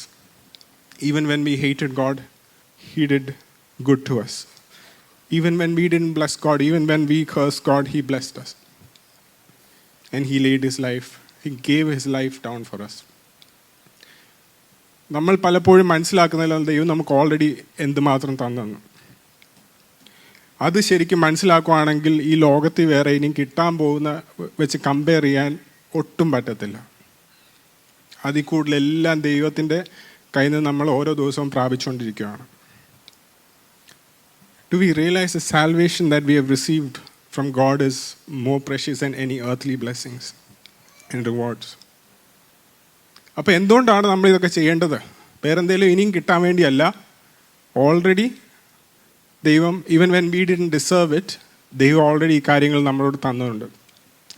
Even when we hated God, He did good to us. Even when we didn't bless God, even when we cursed God, He blessed us. And He laid His life, He gave His life down for us. നമ്മൾ പലപ്പോഴും മനസ്സിലാക്കുന്നില്ല ദൈവം നമുക്ക് already എന്തുമാത്രം തന്നെന്ന്. അത് ശരിക്കും മനസ്സിലാക്കുകയാണെങ്കിൽ ഈ ലോകത്തിൽ വേറെ ഇനിയും കിട്ടാൻ പോകുന്ന വെച്ച് കമ്പയർ ചെയ്യാൻ ഒട്ടും പറ്റത്തില്ല. അതിൽ കൂടുതലെല്ലാം ദൈവത്തിൻ്റെ കയ്യിൽ നിന്ന് നമ്മൾ ഓരോ ദിവസവും പ്രാപിച്ചുകൊണ്ടിരിക്കുകയാണ്. Do we realize the salvation that we have received from God is more precious than any earthly blessings and rewards? അപ്പോൾ എന്തുകൊണ്ടാണ് നമ്മൾ ഇതൊക്കെ ചെയ്യേണ്ടത്? വേറെന്തെങ്കിലും ഇനിയും കിട്ടാൻ വേണ്ടിയല്ല. ഓൾറെഡി ദൈവം, even when V didn't deserve it, ദൈവം ഓൾറെഡി ഈ കാര്യങ്ങൾ നമ്മളോട് തന്നിട്ടുണ്ട്.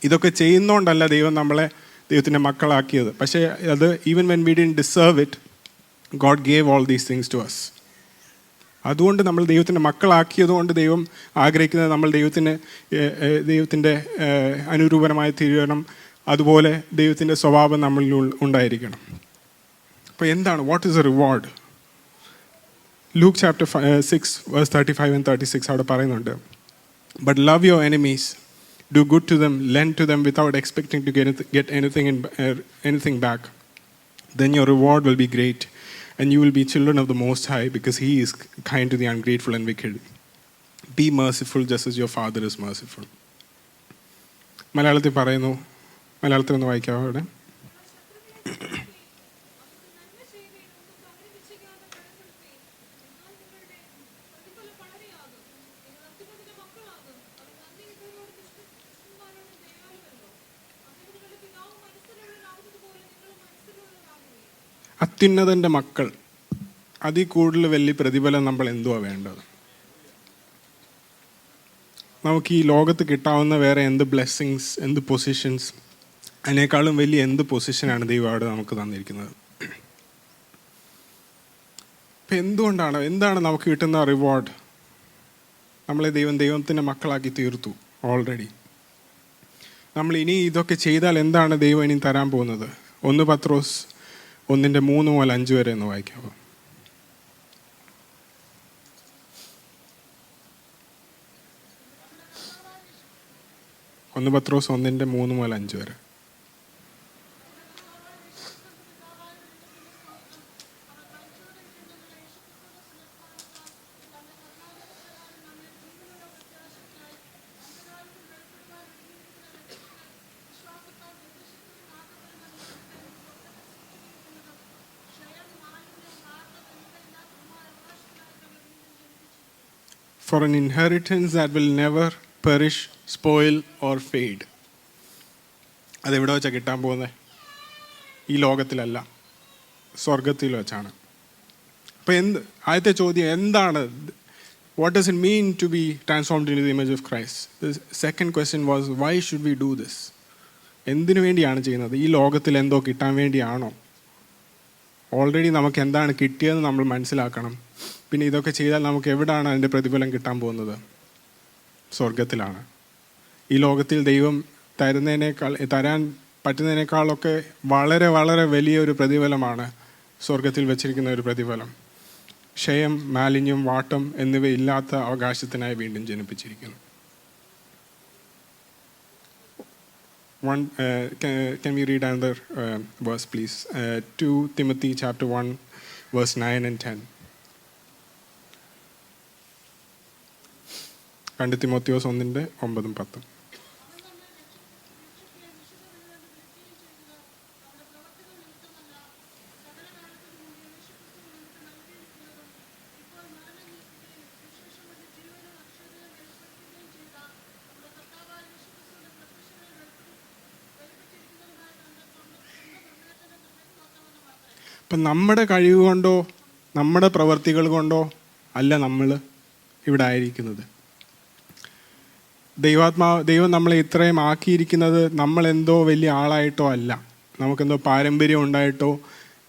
ഇതൊക്കെ ചെയ്യുന്നതുകൊണ്ടല്ല ദൈവം നമ്മളെ ദൈവത്തിൻ്റെ മക്കളാക്കിയത്. പക്ഷേ അത് even when V didn't deserve it, God gave all these things to us. അതുകൊണ്ട് നമ്മൾ ദൈവത്തിൻ്റെ മക്കളാക്കിയതുകൊണ്ട് ദൈവം ആഗ്രഹിക്കുന്നത് നമ്മൾ ദൈവത്തിൻ്റെ അനുരൂപരമായി തീരണം. അതുപോലെ ദൈവത്തിൻ്റെ സ്വഭാവം നമ്മളിൽ ഉണ്ടായിരിക്കണം. അപ്പോൾ എന്താണ്, what is a reward? Luke chapter 6 verse 35 and 36 അവിടെ പറയുന്നുണ്ട്, but love your enemies, do good to them, lend to them without expecting to get anything back, then your reward will be great and you will be children of the Most High, because He is kind to the ungrateful and wicked. Be merciful just as your Father is merciful. മലയാളത്തിൽ പറയുന്നു, മലയാളത്തിൽ ഒന്ന് വായിക്കാമോ ഇവിടെ? അത്യുന്നതൻ്റെ മക്കൾ, അതിൽ കൂടുതൽ വലിയ പ്രതിഫലം നമ്മൾ എന്തുവാ വേണ്ടത്? നമുക്ക് ഈ ലോകത്ത് കിട്ടാവുന്ന വേറെ എന്ത് ബ്ലെസ്സിങ്സ്, എന്ത് പൊസിഷൻസ്, അതിനേക്കാളും വലിയ എന്ത് പൊസിഷനാണ് ദൈവം അവിടെ നമുക്ക് തന്നിരിക്കുന്നത്? അപ്പം എന്താണ് നമുക്ക് കിട്ടുന്ന റിവാർഡ്? നമ്മളെ ദൈവത്തിൻ്റെ മക്കളാക്കി തീർത്തു ഓൾറെഡി. നമ്മൾ ഇനി ഇതൊക്കെ ചെയ്താൽ എന്താണ് ദൈവം ഇനി തരാൻ പോകുന്നത്? 1 പത്രോസ് 1:3 മുതൽ 5 വരെ ഒന്ന് വായിക്കാമോ? പത്രോസ് 1:3 മുതൽ 5 വരെ. For an inheritance that will never perish, spoil or fade. അതെവിടെ വെച്ചാണ് കിട്ടാൻ പോകുന്നത്? ഈ ലോകത്തിലല്ല, സ്വർഗത്തിൽ വെച്ചാണ്. അപ്പോൾ ആദ്യത്തെ ചോദ്യം എന്താണ്? What does it mean to be transformed into the image of Christ? The second question was, why should we do this? എന്തിനു വേണ്ടിയാണ് ചെയ്യുന്നത്? ഈ ലോകത്തിൽ എന്തോ കിട്ടാൻ വേണ്ടിയാണോ? ഓൾറെഡി നമുക്ക് എന്താണ് കിട്ടിയതെന്ന് നമ്മൾ മനസ്സിലാക്കണം. പിന്നെ ഇതൊക്കെ ചെയ്താൽ നമുക്ക് എവിടെയാണ് അതിൻ്റെ പ്രതിഫലം കിട്ടാൻ പോകുന്നത്? സ്വർഗത്തിലാണ്. ഈ ലോകത്തിൽ ദൈവം തരാൻ പറ്റുന്നതിനേക്കാളൊക്കെ വളരെ വളരെ വലിയൊരു പ്രതിഫലമാണ് സ്വർഗത്തിൽ വെച്ചിരിക്കുന്ന ഒരു പ്രതിഫലം. ക്ഷയം, മാലിന്യം, വാട്ടം എന്നിവയില്ലാത്ത അവകാശത്തിനായി വീണ്ടും ജനിപ്പിച്ചിരിക്കുന്നു. Can we read another verse, please? 2 Timothy chapter 1, verse 9 and 10. 2 Timotheos 1:9-10. ഇപ്പം നമ്മുടെ കഴിവ് കൊണ്ടോ നമ്മുടെ പ്രവർത്തികൾ കൊണ്ടോ അല്ല നമ്മൾ ഇവിടെ ആയിരിക്കുന്നത്. ദൈവം നമ്മളെ ഇത്രയും ആക്കിയിരിക്കുന്നത് നമ്മളെന്തോ വലിയ ആളായിട്ടോ അല്ല, നമുക്കെന്തോ പാരമ്പര്യം ഉണ്ടായിട്ടോ,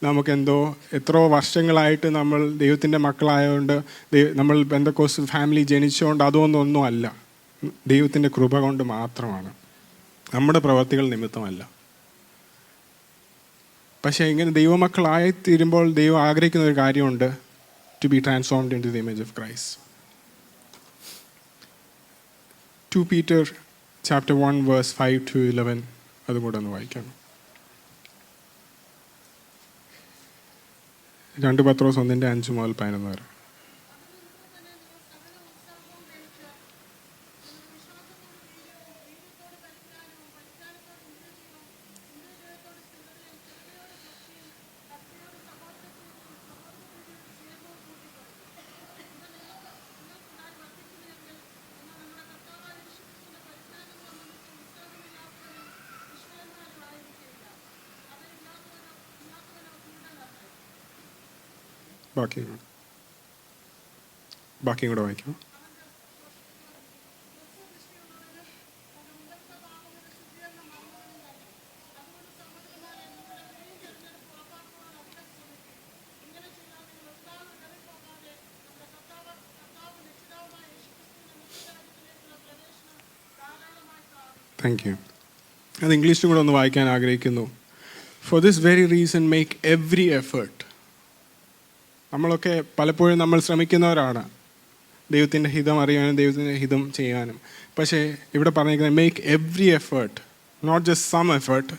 നമുക്കെന്തോ എത്രയോ വർഷങ്ങളായിട്ട് നമ്മൾ ദൈവത്തിൻ്റെ മക്കളായതുകൊണ്ട്, നമ്മൾ പെന്തക്കോസ്റ്റ് ഫാമിലി ജനിച്ചുകൊണ്ട് അതൊന്നും അല്ല. ദൈവത്തിൻ്റെ കൃപ കൊണ്ട് മാത്രമാണ്, നമ്മുടെ പ്രവർത്തികൾ നിമിത്തമല്ല. പക്ഷേ ഇങ്ങനെ ദൈവമക്കളായിത്തീരുമ്പോൾ ദൈവം ആഗ്രഹിക്കുന്ന ഒരു കാര്യമുണ്ട്, to be transformed into the image of Christ. 2 Peter chapter 1 verse 5-11 അതും കൂടെ ഒന്ന് വായിക്കാം. 2 പത്രോസ് 1:5 മുതൽ 11 വരെ. ബാക്കിയും കൂടെ വായിക്കാം. Thank you. അത് ഇംഗ്ലീഷിലും കൂടെ ഒന്ന് വായിക്കാൻ ആഗ്രഹിക്കുന്നു. For this very reason make every effort. നമ്മളൊക്കെ പലപ്പോഴും നമ്മൾ ശ്രമിക്കുന്നവരാണ് ദൈവത്തിൻ്റെ ഹിതം അറിയാനും ദൈവത്തിൻ്റെ ഹിതം ചെയ്യാനും. പക്ഷേ ഇവിടെ പറഞ്ഞിരിക്കുന്നത് make every effort, not just some effort,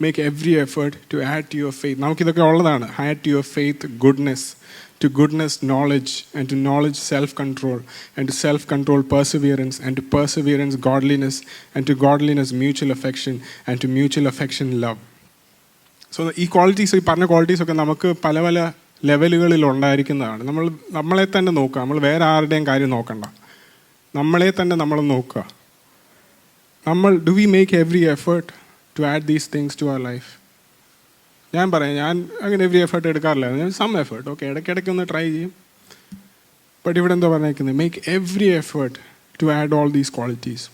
make every effort to add to your faith. നമുക്കിതൊക്കെ ഉള്ളതാണ്. Add to your faith goodness, to goodness knowledge, and to knowledge self-control, and to self-control perseverance, and to perseverance godliness, and to godliness mutual affection, and to mutual affection love. So ഈ qualities, ഈ പറഞ്ഞ ക്വാളിറ്റീസൊക്കെ നമുക്ക് പല പല ലെവലുകളിൽ ഉണ്ടായിരിക്കുന്നതാണ്. നമ്മളെ തന്നെ നോക്കുക. നമ്മൾ വേറെ ആരുടെയും കാര്യം നോക്കണ്ട. നമ്മളെ തന്നെ നമ്മൾ നോക്കുക. Do we make every effort to add these things to അവർ ലൈഫ്? ഞാൻ പറയാം, ഞാൻ അങ്ങനെ എവറി എഫേർട്ട് എടുക്കാറില്ല. ഞാൻ സം എഫേർട്ട്, ഓക്കെ, ഇടയ്ക്കിടയ്ക്ക് ഒന്ന് ട്രൈ ചെയ്യും. ബട്ട് ഇവിടെ എന്താ പറഞ്ഞേക്കുന്നത്? Make every effort to add all these qualities.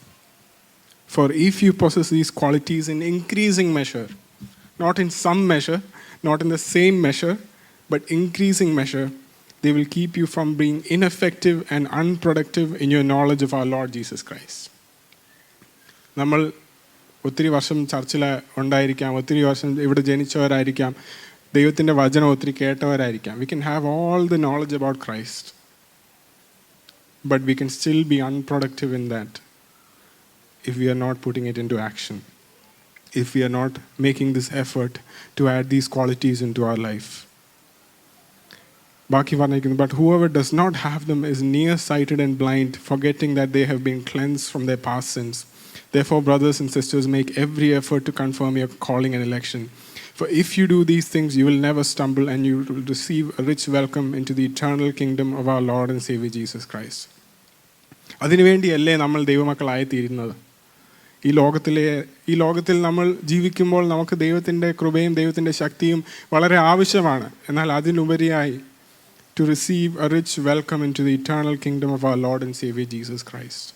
For if you possess these qualities in increasing measure, not in some measure, not in the same measure, but increasing measure, they will keep you from being ineffective and unproductive in your knowledge of our Lord Jesus Christ. നമ്മൾ ഒത്തിരി വർഷം ചർച്ചിൽ ഉണ്ടായിരിക്കാം, ഒത്തിരി വർഷം ഇവിടെ ജനിച്ചവരായിരിക്കാം, ദൈവത്തിൻ്റെ വചനം ഒത്തിരി കേട്ടവരായിരിക്കാം. We can have all the knowledge about Christ, but we can still be unproductive in that if we are not putting it into action. If we are not making this effort to add these qualities into our life. But whoever does not have them is nearsighted and blind, forgetting that they have been cleansed from their past sins. Therefore, brothers and sisters, make every effort to confirm your calling and election. For if you do these things, you will never stumble, and you will receive a rich welcome into the eternal kingdom of our Lord and Savior Jesus Christ. അതിനുവേണ്ടിയല്ലേ നമ്മൾ ദൈവമക്കളായി തീരുന്നത്? ഈ ലോകത്തിൽ നമ്മൾ ജീവിക്കുമ്പോൾ നമുക്ക് ദൈവത്തിൻ്റെ കൃപയും ദൈവത്തിൻ്റെ ശക്തിയും വളരെ ആവശ്യമാണ്. എന്നാൽ അതിനുപരിയായി to receive a rich welcome into the eternal kingdom of our lord and saviour Jesus Christ.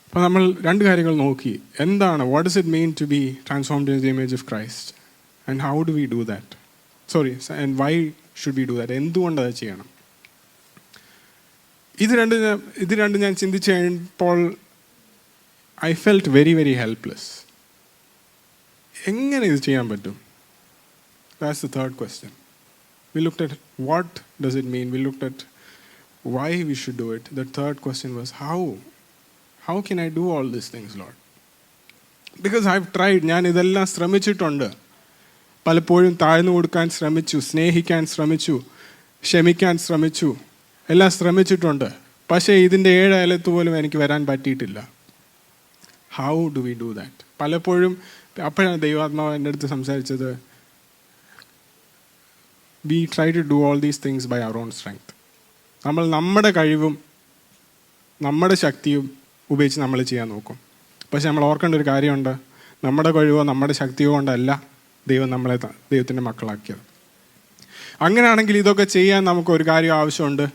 അപ്പോൾ നമ്മൾ രണ്ട് കാര്യങ്ങൾ നോക്കി. എന്താണ്, what does it mean to be transformed in the image of Christ, and how do we do that? And why should we do that? എന്തുകൊണ്ട് അത് ചെയ്യണം? ഇത് രണ്ട് ഞാൻ ചിന്തിച്ച് കഴിഞ്ഞപ്പോൾ I felt very very helpless. എങ്ങനെ ഇത് ചെയ്യാൻ പറ്റും? That's the third question. We looked at what does it mean, we looked at why we should do it. The third question was how can I do all these things Lord? Because I have tried. ഞാൻ ഇതെല്ലാം ശ്രമിച്ചിട്ടുണ്ട്. പലപ്പോഴും താഴ്ന്നു കൊടുക്കാൻ ശ്രമിച്ചു, സ്നേഹിക്കാൻ ശ്രമിച്ചു, ക്ഷമിക്കാൻ ശ്രമിച്ചു, എല്ലാം ശ്രമിച്ചിട്ടുണ്ട്. പക്ഷേ ഇതിൻ്റെ 7 അയലത്ത് പോലും എനിക്ക് വരാൻ പറ്റിയിട്ടില്ല. How do we do that? പലപ്പോഴും അപ്പോഴാണ് ദൈവാത്മാവ് എൻ്റെ അടുത്ത് സംസാരിച്ചത്, we try to do all these things by അവർ ഓൺ സ്ട്രെങ്ത്. നമ്മൾ നമ്മുടെ കഴിവും നമ്മുടെ ശക്തിയും ഉപയോഗിച്ച് നമ്മൾ ചെയ്യാൻ നോക്കും. പക്ഷെ നമ്മൾ ഓർക്കേണ്ട ഒരു കാര്യമുണ്ട്, നമ്മുടെ കഴിവോ നമ്മുടെ ശക്തിയോ കൊണ്ടല്ല ദൈവം നമ്മളെ ദൈവത്തിൻ്റെ മക്കളാക്കിയത്. അങ്ങനെയാണെങ്കിൽ ഇതൊക്കെ ചെയ്യാൻ നമുക്ക് ഒരു കാര്യം ആവശ്യമുണ്ട്,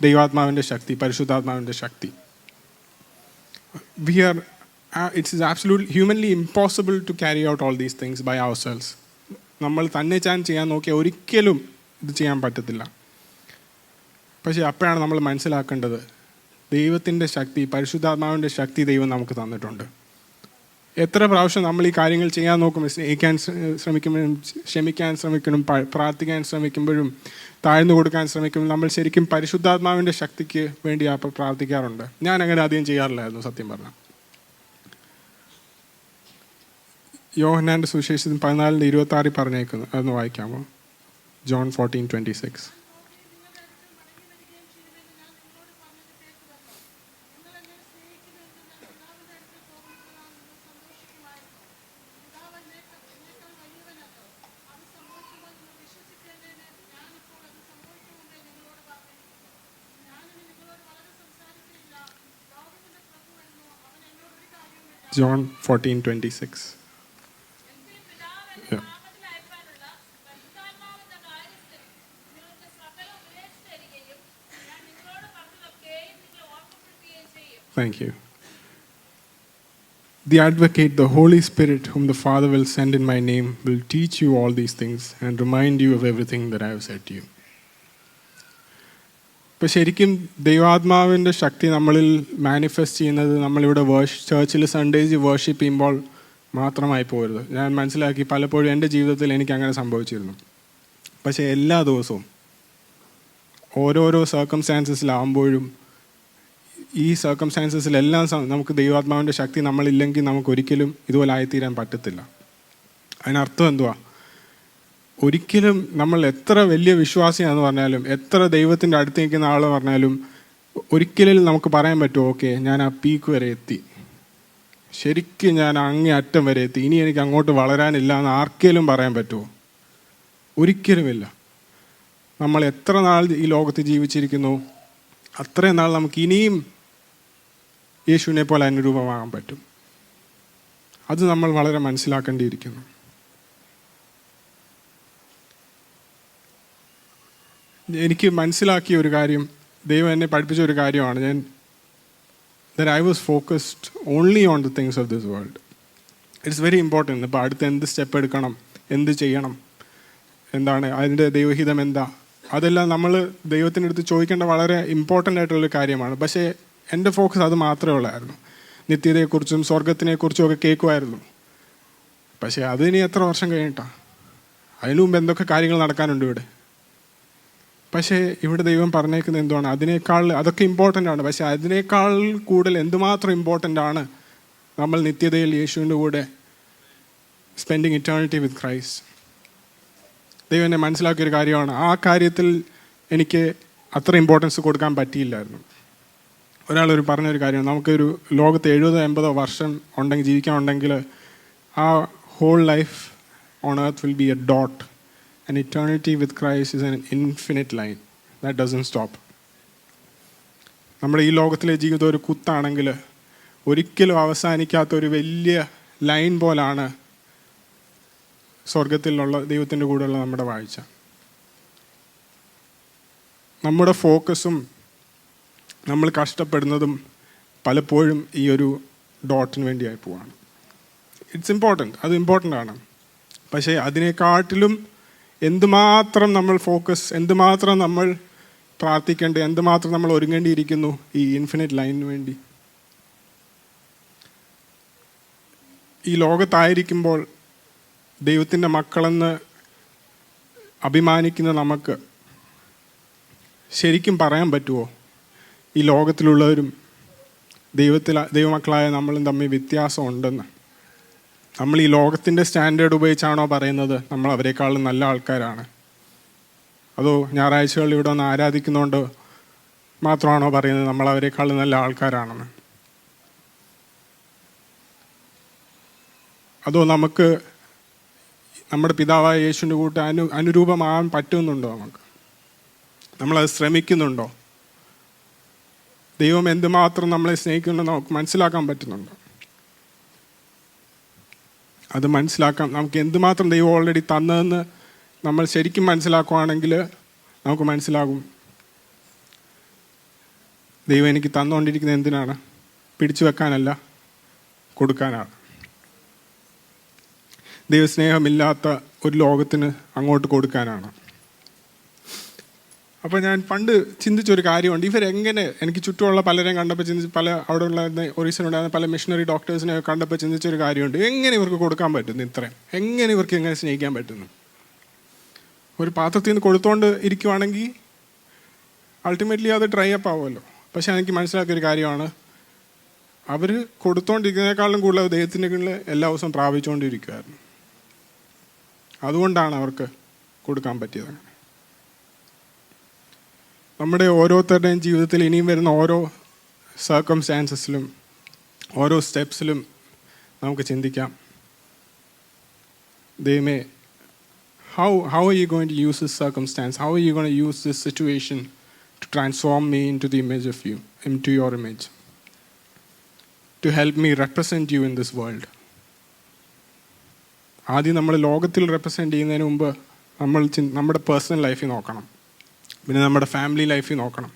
ദൈവാത്മാവിൻ്റെ ശക്തി, പരിശുദ്ധാത്മാവിൻ്റെ ശക്തി. It is absolutely humanly impossible to carry out all these things by ourselves. നമ്മൾ തന്നെ ചെയ്യാൻ നോക്കിയാൽ ഒരിക്കലും ഇത് ചെയ്യാൻ പറ്റത്തില്ല. പക്ഷേ അപ്പോഴാണ് നമ്മൾ മനസ്സിലാക്കേണ്ടത്, ദൈവത്തിൻ്റെ ശക്തി, പരിശുദ്ധാത്മാവിൻ്റെ ശക്തി ദൈവം നമുക്ക് തന്നിട്ടുണ്ട്. എത്ര പ്രാവശ്യം നമ്മൾ ഈ കാര്യങ്ങൾ ചെയ്യാൻ നോക്കും, സ്നേഹിക്കാൻ ശ്രമിക്കുമ്പോഴും, ക്ഷമിക്കാൻ ശ്രമിക്കുമ്പോഴും, പ്രാർത്ഥിക്കാൻ ശ്രമിക്കുമ്പോഴും, താഴ്ന്നു കൊടുക്കാൻ ശ്രമിക്കുമ്പോൾ നമ്മൾ ശരിക്കും പരിശുദ്ധാത്മാവിൻ്റെ ശക്തിക്ക് വേണ്ടി അപ്പോൾ പ്രാർത്ഥിക്കാറുണ്ട്. ഞാൻ അങ്ങനെ അധികം ചെയ്യാറില്ലായിരുന്നു സത്യം പറഞ്ഞാൽ. യോഹന്നാൻ്റെ സുവിശേഷത്തിൽ 14:26 പറഞ്ഞേക്കുന്നു, അതൊന്ന് വായിക്കാമോ? John 14:26. John 14:26. Yeah. Thank you. The Advocate, the Holy Spirit, whom the Father will send in my name, will teach you all these things and remind you of everything that I have said to you. ഇപ്പോൾ ശരിക്കും ദൈവാത്മാവിൻ്റെ ശക്തി നമ്മളിൽ manifest ചെയ്യുന്നത് നമ്മളിവിടെ ചർച്ചിൽ Sundays worship ചെയ്യുമ്പോൾ മാത്രമായി പോരുത്. ഞാൻ മനസ്സിലാക്കി, പലപ്പോഴും എൻ്റെ ജീവിതത്തിൽ എനിക്ക് അങ്ങനെ സംഭവിച്ചിരുന്നു. പക്ഷേ എല്ലാ ദിവസവും ഓരോരോ സർക്കംസ്റ്റാൻസസിലാകുമ്പോഴും ഈ സർക്കംസ്റ്റാൻസസിലെല്ലാം നമുക്ക് ദൈവാത്മാവിൻ്റെ ശക്തി നമ്മളില്ലെങ്കിൽ നമുക്ക് ഒരിക്കലും ഇതുപോലെ ആയിത്തീരാൻ പറ്റത്തില്ല. അതിനർത്ഥം എന്തുവാ? ഒരിക്കലും നമ്മൾ എത്ര വലിയ വിശ്വാസിയാണെന്ന് പറഞ്ഞാലും, എത്ര ദൈവത്തിൻ്റെ അടുത്ത് നിൽക്കുന്ന ആൾ പറഞ്ഞാലും, ഒരിക്കലും നമുക്ക് പറയാൻ പറ്റുമോ ഓക്കെ ഞാൻ ആ പീക്ക് വരെ എത്തി, ശരിക്കും ഞാൻ അങ്ങേ അറ്റം വരെ എത്തി, ഇനി എനിക്ക് അങ്ങോട്ട് വളരാനില്ല എന്ന് ആർക്കെങ്കിലും പറയാൻ പറ്റുമോ? ഒരിക്കലുമില്ല. നമ്മൾ എത്ര നാൾ ഈ ലോകത്ത് ജീവിച്ചിരിക്കുന്നു അത്രയും നാൾ നമുക്ക് ഇനിയും യേശുവിനെ പോലെ അനുരൂപമാകാൻ പറ്റും. അത് നമ്മൾ വളരെ മനസ്സിലാക്കേണ്ടിയിരിക്കുന്നു. എനിക്ക് മനസ്സിലാക്കിയ ഒരു കാര്യം, ദൈവം എന്നെ പഠിപ്പിച്ച ഒരു കാര്യമാണ്, that I was focused only on the things of this world. It's very important. ഇപ്പോൾ അടുത്ത് എന്ത് സ്റ്റെപ്പ് എടുക്കണം, എന്ത് ചെയ്യണം, എന്താണ് അതിൻ്റെ ദൈവഹിതം എന്താ, അതെല്ലാം നമ്മൾ ദൈവത്തിൻ്റെ അടുത്ത് ചോദിക്കേണ്ട വളരെ ഇമ്പോർട്ടൻ്റ് ആയിട്ടുള്ളൊരു കാര്യമാണ്. പക്ഷേ എൻ്റെ ഫോക്കസ് അത് മാത്രമേ ഉള്ളായിരുന്നു. നിത്യതയെക്കുറിച്ചും സ്വർഗത്തിനെക്കുറിച്ചും ഒക്കെ കേൾക്കുമായിരുന്നു. പക്ഷേ അതിനി എത്ര വർഷം കഴിഞ്ഞിട്ടാണ്? അതിനു മുമ്പ് എന്തൊക്കെ കാര്യങ്ങൾ നടക്കാനുണ്ട് ഇവിടെ. പക്ഷേ ഇവിടെ ദൈവം പറഞ്ഞേക്കുന്നത് എന്തുവാണ്? അതൊക്കെ ഇമ്പോർട്ടൻ്റ് ആണ്. പക്ഷേ അതിനേക്കാൾ കൂടുതൽ എന്തുമാത്രം ഇമ്പോർട്ടൻ്റ് ആണ് നമ്മൾ നിത്യതയിൽ യേശുവിൻ്റെ കൂടെ സ്പെൻഡിങ് ഇറ്റേണിറ്റി വിത്ത് ക്രൈസ്റ്റ്. ദൈവം എന്നെ മനസ്സിലാക്കിയൊരു കാര്യമാണ്. ആ കാര്യത്തിൽ എനിക്ക് അത്ര ഇമ്പോർട്ടൻസ് കൊടുക്കാൻ പറ്റിയില്ലായിരുന്നു. ഒരാളൊരു പറഞ്ഞൊരു കാര്യമാണ്, നമുക്കൊരു ലോകത്ത് 70-80 വർഷം ജീവിക്കാനുണ്ടെങ്കിൽ ആ whole life on earth will be a dot. An eternity with Christ is an infinite line that doesn't stop. നമ്മുടെ ഈ ലോകത്തിലെ ജീവിതം ഒരു കുത്താണെങ്കിൽ ഒരിക്കലും അവസാനിക്കാത്ത ഒരു വലിയ ലൈൻ പോലാണ് സ്വർഗത്തിലുള്ള ദൈവത്തിൻ്റെ കൂടെയുള്ള നമ്മുടെ വാഴ്ച. നമ്മുടെ ഫോക്കസും നമ്മൾ കഷ്ടപ്പെടുന്നതും പലപ്പോഴും ഈ ഒരു ഡോട്ടിന് വേണ്ടിയായി പോവാണ്. ഇറ്റ്സ് ഇമ്പോർട്ടൻറ്റ്, അത് ഇമ്പോർട്ടൻ്റ് ആണ്. പക്ഷേ അതിനെക്കാട്ടിലും എന്തുമാത്രം നമ്മൾ ഫോക്കസ്, എന്തുമാത്രം നമ്മൾ പ്രാർത്ഥിക്കേണ്ടത്, എന്തുമാത്രം നമ്മൾ ഒരുങ്ങേണ്ടിയിരിക്കുന്നു ഈ ഇൻഫിനിറ്റ് ലൈനിന് വേണ്ടി. ഈ ലോകത്തായിരിക്കുമ്പോൾ ദൈവത്തിൻ്റെ മക്കളെന്ന് അഭിമാനിക്കുന്ന നമുക്ക് ശരിക്കും പറയാൻ പറ്റുമോ ഈ ലോകത്തിലുള്ളവരും ദൈവമക്കളായ നമ്മളും തമ്മിൽ വ്യത്യാസം ഉണ്ടെന്ന്? നമ്മൾ ഈ ലോകത്തിൻ്റെ സ്റ്റാൻഡേർഡ് ഉപയോഗിച്ചാണോ പറയുന്നത് നമ്മൾ അവരെക്കാളും നല്ല ആൾക്കാരാണ്? അതോ ഞായറാഴ്ചകളിൽ ഇവിടെ ഒന്ന് ആരാധിക്കുന്നതുകൊണ്ട് മാത്രമാണോ പറയുന്നത് നമ്മൾ അവരെക്കാളും നല്ല ആൾക്കാരാണെന്ന്? അതോ നമുക്ക് നമ്മുടെ പിതാവായ യേശുവിൻ്റെ കൂട്ട് അനുരൂപമാകാൻ പറ്റുന്നുണ്ടോ? നമ്മളത് ശ്രമിക്കുന്നുണ്ടോ? ദൈവം എന്തുമാത്രം നമ്മളെ സ്നേഹിക്കുന്നുണ്ടോ നമുക്ക് മനസ്സിലാക്കാൻ പറ്റുന്നുണ്ടോ? അത് മനസ്സിലാക്കാം. നമുക്ക് എന്തുമാത്രം ദൈവം ഓൾറെഡി തന്നതെന്ന് നമ്മൾ ശരിക്കും മനസ്സിലാക്കുവാണെങ്കിൽ നമുക്ക് മനസ്സിലാകും ദൈവം എനിക്ക് തന്നുകൊണ്ടിരിക്കുന്നത് എന്തിനാണ്? പിടിച്ചു വെക്കാനല്ല, കൊടുക്കാനാണ്. ദൈവസ്നേഹമില്ലാത്ത ഒരു ലോകത്തിന് അങ്ങോട്ട് കൊടുക്കാനാണ്. അപ്പോൾ ഞാൻ പണ്ട് ചിന്തിച്ചൊരു കാര്യമുണ്ട്, ഇവരെങ്ങനെ, എനിക്ക് ചുറ്റുമുള്ള പലരെയും കണ്ടപ്പോൾ അവിടെ ഉള്ള ഒറീസയിലുണ്ടായിരുന്ന പല മിഷണറി ഡോക്ടേഴ്സിനെ കണ്ടപ്പോൾ ചിന്തിച്ചൊരു കാര്യമുണ്ട്, എങ്ങനെ ഇവർക്ക് കൊടുക്കാൻ പറ്റുന്നു ഇത്രയും? എങ്ങനെ ഇവർക്ക് എങ്ങനെ സ്നേഹിക്കാൻ പറ്റുന്നു? ഒരു പാത്രത്തിൽ നിന്ന് കൊടുത്തോണ്ട് ഇരിക്കുവാണെങ്കിൽ അൾട്ടിമേറ്റ്ലി അത് ഡ്രൈ അപ്പ് ആവുമല്ലോ. പക്ഷെ എനിക്ക് മനസ്സിലാക്കിയൊരു കാര്യമാണ്, അവർ കൊടുത്തോണ്ടിരിക്കുന്നതിനേക്കാളും കൂടുതൽ ദൈവത്തിൻ്റെ കീഴിൽ എല്ലാ ദിവസവും പ്രാപിച്ചുകൊണ്ടിരിക്കുമായിരുന്നു. അതുകൊണ്ടാണ് അവർക്ക് കൊടുക്കാൻ പറ്റിയത്. നമ്മുടെ ഓരോരുത്തരുടെയും ജീവിതത്തിൽ ഇനിയും വരുന്ന ഓരോ സർക്കംസ്റ്റാൻസസിലും ഓരോ സ്റ്റെപ്സിലും നമുക്ക് ചിന്തിക്കാം, ദൈവമേ, how are you going to use this circumstance? How are you going to use this situation to transform me into the image of you, into your image, to help me represent you in this world? ആദ്യം നമ്മൾ ലോകത്തിൽ represent ചെയ്യുന്നതിന് മുമ്പ് നമ്മൾ നമ്മുടെ personal ലൈഫിൽ നോക്കണം, പിന്നെ നമ്മുടെ ഫാമിലി ലൈഫിൽ നോക്കണം,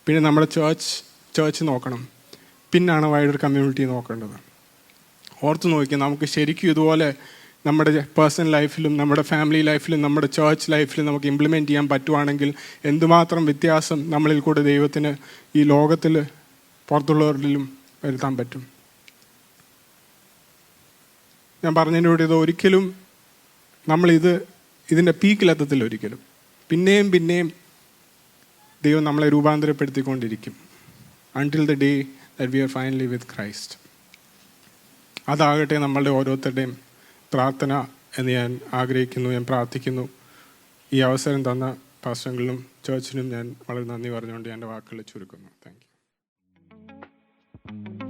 പിന്നെ നമ്മുടെ ചേർച്ച് നോക്കണം, പിന്നാണ് വൈഡർ കമ്മ്യൂണിറ്റി നോക്കേണ്ടത്. ഓർത്ത് നോക്കിയാൽ നമുക്ക് ശരിക്കും ഇതുപോലെ നമ്മുടെ പേഴ്സണൽ ലൈഫിലും നമ്മുടെ ഫാമിലി ലൈഫിലും നമ്മുടെ ചേർച്ച് ലൈഫിലും നമുക്ക് ഇംപ്ലിമെൻറ്റ് ചെയ്യാൻ പറ്റുവാണെങ്കിൽ എന്തുമാത്രം വ്യത്യാസം നമ്മളിൽ കൂടെ ദൈവത്തിന് ഈ ലോകത്തിൽ പുറത്തുള്ളവരിലും വരുത്താൻ പറ്റും. ഞാൻ പറഞ്ഞതിൻ്റെ കൂടെ ഇത് ഒരിക്കലും ഇതിൻ്റെ പീക്കിലെത്തത്തില്ല ഒരിക്കലും. പിന്നെയും ദൈവം നമ്മളെ രൂപാന്തരപ്പെടുത്തിക്കൊണ്ടിരിക്കും. until the day that we are finally with Christ. അതാകട്ടെ നമ്മളുടെ ഓരോരുത്തരുടെയും പ്രാർത്ഥന എന്ന് ഞാൻ ആഗ്രഹിക്കുന്നു, ഞാൻ പ്രാർത്ഥിക്കുന്നു. ഈ അവസരം തന്ന പാസ്റ്ററുകളിലും ചേർച്ചിനും ഞാൻ വളരെ നന്ദി പറഞ്ഞുകൊണ്ട് എൻ്റെ വാക്കുകൾ ചുരുക്കുന്നു. Thank you.